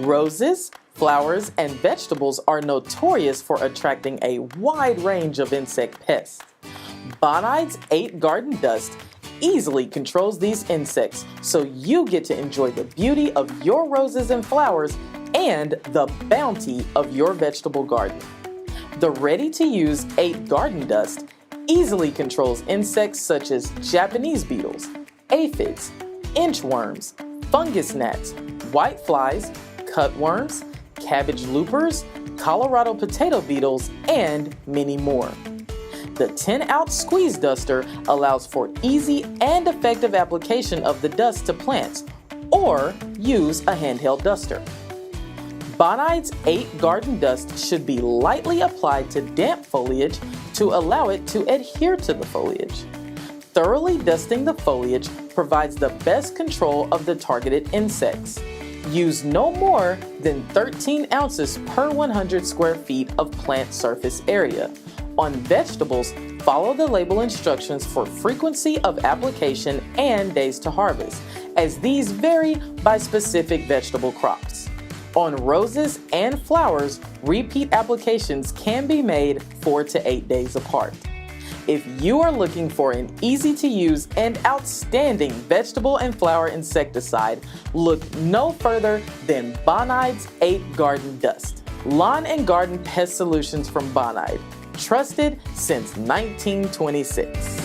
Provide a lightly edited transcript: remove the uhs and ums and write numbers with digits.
Roses, flowers, and vegetables are notorious for attracting a wide range of insect pests. Bonide's 8 Garden Dust easily controls these insects, so you get to enjoy the beauty of your roses and flowers and the bounty of your vegetable garden. The ready-to-use 8 Garden Dust easily controls insects such as Japanese beetles, aphids, inchworms, fungus gnats, whiteflies, cutworms, cabbage loopers, Colorado potato beetles, and many more. The 10-ounce squeeze duster allows for easy and effective application of the dust to plants, or use a handheld duster. Bonide's 8 Garden Dust should be lightly applied to damp foliage to allow it to adhere to the foliage. Thoroughly dusting the foliage provides the best control of the targeted insects. Use no more than 13 ounces per 100 square feet of plant surface area. On vegetables, follow the label instructions for frequency of application and days to harvest, as these vary by specific vegetable crops. On roses and flowers, repeat applications can be made 4 to 8 days apart. If you are looking for an easy-to-use and outstanding vegetable and flower insecticide, look no further than Bonide's 8 Garden Dust. Lawn and garden pest solutions from Bonide, trusted since 1926.